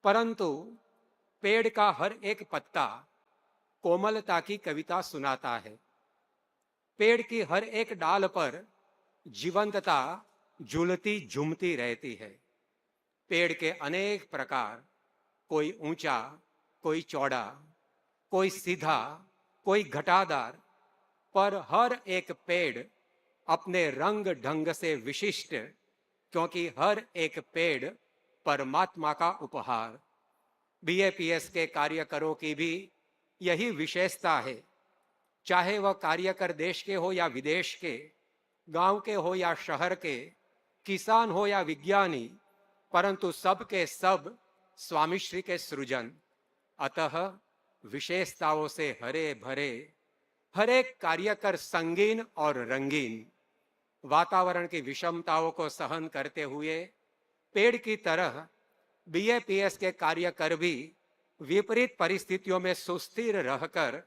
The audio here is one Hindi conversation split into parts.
परंतु पेड़ का हर एक पत्ता कोमलता की कविता सुनाता है। पेड़ की हर एक डाल पर जीवंतता झूलती झूमती रहती है। पेड़ के अनेक प्रकार, कोई ऊंचा, कोई चौड़ा, कोई सीधा, कोई घटादार, पर हर एक पेड़ अपने रंग ढंग से विशिष्ट, क्योंकि हर एक पेड़ परमात्मा का उपहार। बीएपीएस के कार्यकरों की भी यही विशेषता है। चाहे वह कार्यकर देश के हो या विदेश के, गांव के हो या शहर के, किसान हो या विज्ञानी, परंतु सब के सब स्वामी श्री के सृजन। अतः विशेषताओं से हरे भरे हर एक कार्यकर संगीन और रंगीन, वातावरण की विषमताओं को सहन करते हुए पेड़ की तरह बीएपीएस के कार्यकर भी विपरीत परिस्थितियों में सुस्थिर रहकर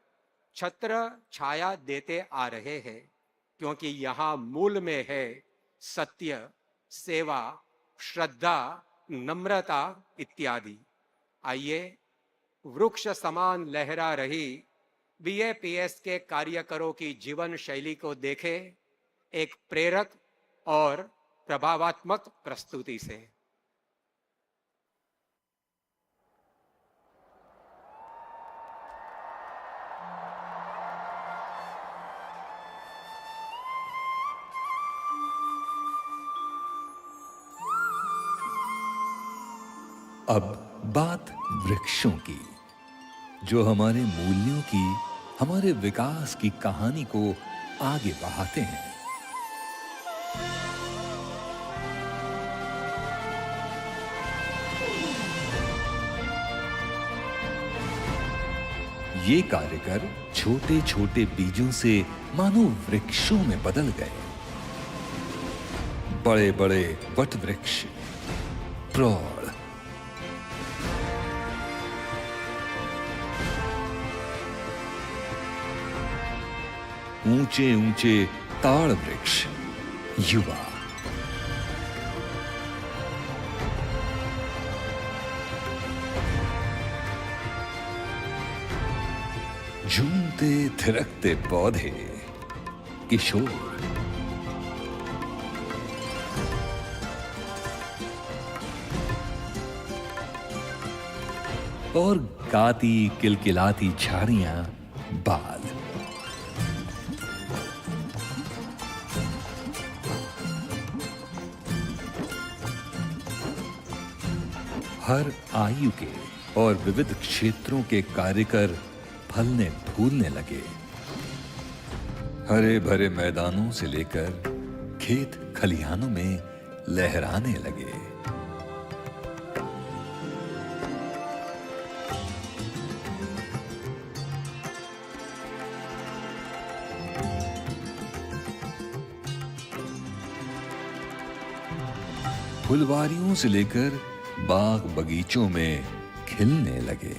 छत्र छाया देते आ रहे हैं, क्योंकि यहाँ मूल में है सत्य, सेवा, श्रद्धा, नम्रता इत्यादि। आइए वृक्ष समान लहरा रही बीएपीएस के कार्यकरों की जीवन शैली को देखें, एक प्रेरक और प्रभावात्मक प्रस्तुति से। अब बात वृक्षों की, जो हमारे मूल्यों की, हमारे विकास की कहानी को आगे बढ़ाते हैं। ये कार्यकर छोटे छोटे बीजों से मानो वृक्षों में बदल गए। बड़े बड़े वट वृक्ष, प्रौढ़, ऊंचे ऊंचे ताड़ वृक्ष, युवा, झूमते थिरकते पौधे, किशोर, और गाती किलकिलाती झाड़ियां, बाल। हर आयु के और विविध क्षेत्रों के कार्यकर फलने फूलने लगे। हरे भरे मैदानों से लेकर खेत खलिहानों में लहराने लगे। फुलवारियों से लेकर बाग बगीचों में खिलने लगे।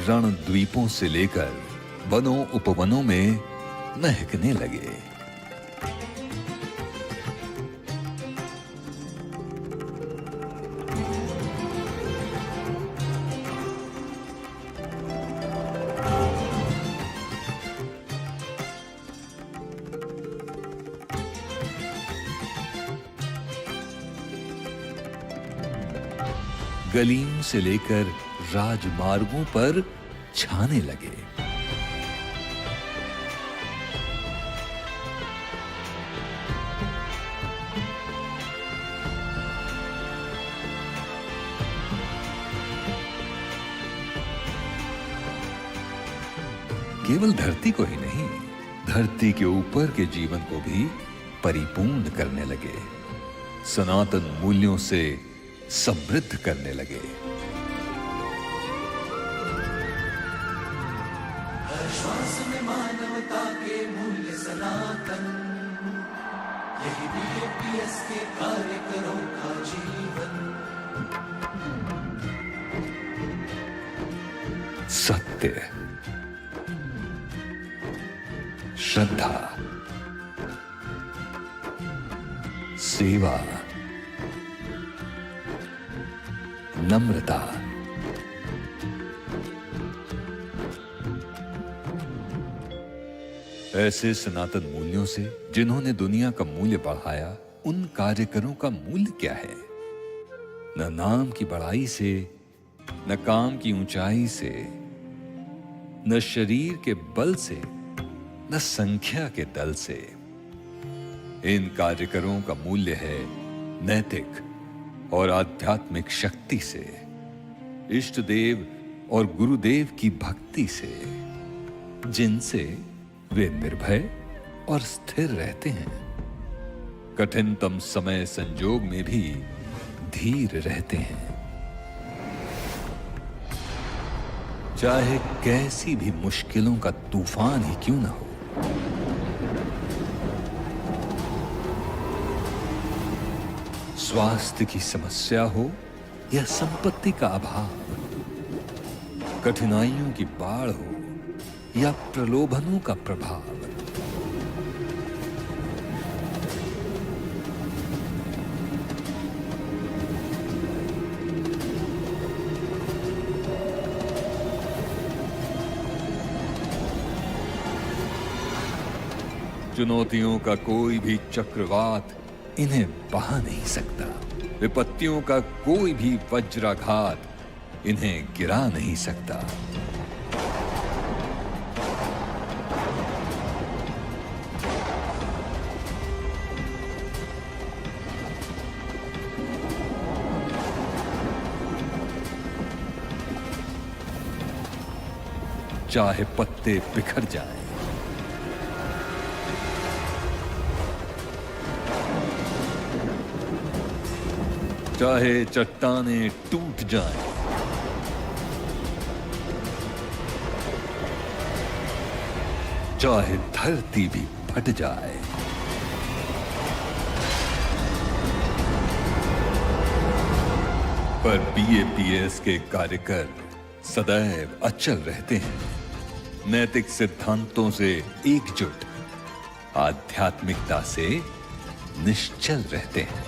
रण द्वीपों से लेकर वनों उपवनों में महकने लगे। गलियों से लेकर राजमार्गों पर छाने लगे। केवल धरती को ही नहीं, धरती के ऊपर के जीवन को भी परिपूर्ण करने लगे, सनातन मूल्यों से समृद्ध करने लगे। हर श्वास में मानवता के मूल्य सनातन, यही बीएपीएस के कार्यकरों का जीवन। सत्य, श्रद्धा, सेवा, नम्रता, ऐसे सनातन मूल्यों से जिन्होंने दुनिया का मूल्य बढ़ाया, उन कार्यकरों का मूल्य क्या है? न नाम की बड़ाई से, न काम की ऊंचाई से, न शरीर के बल से, न संख्या के दल से। इन कार्यकरों का मूल्य है नैतिक और आध्यात्मिक शक्ति से, इष्ट देव और गुरुदेव की भक्ति से, जिनसे वे निर्भय और स्थिर रहते हैं, कठिनतम समय संजोग में भी धीर रहते हैं। चाहे कैसी भी मुश्किलों का तूफान ही क्यों ना हो, स्वास्थ्य की समस्या हो या संपत्ति का अभाव, कठिनाइयों की बाढ़ हो या प्रलोभनों का प्रभाव, चुनौतियों का कोई भी चक्रवात इन्हें बहा नहीं सकता। विपत्तियों का कोई भी वज्राघात इन्हें गिरा नहीं सकता। चाहे पत्ते बिखर जाएं, चाहे चट्टानें टूट जाएं, चाहे धरती भी फट जाए, पर बीएपीएस के कार्यकर सदैव अचल रहते हैं, नैतिक सिद्धांतों से एकजुट, आध्यात्मिकता से निश्चल रहते हैं।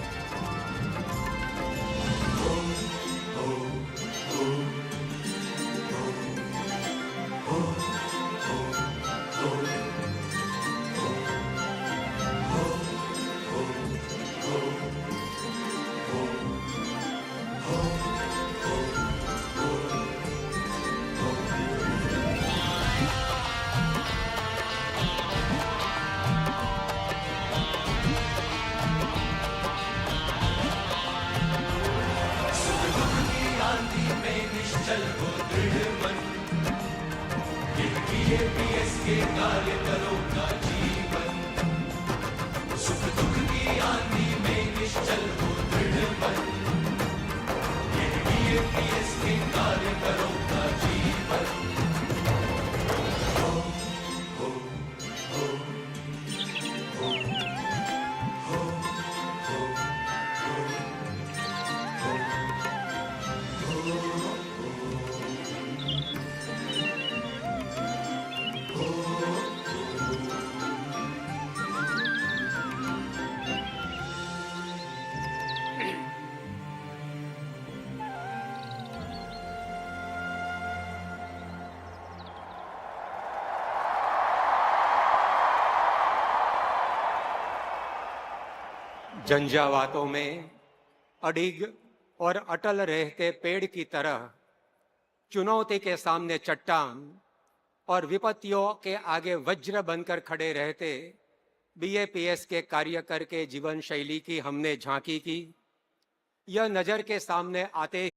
झंझावातों में अडिग और अटल रहते पेड़ की तरह चुनौती के सामने चट्टान और विपत्तियों के आगे वज्र बनकर खड़े रहते बीएपीएस के कार्यकर के जीवन शैली की हमने झांकी की। यह नजर के सामने आते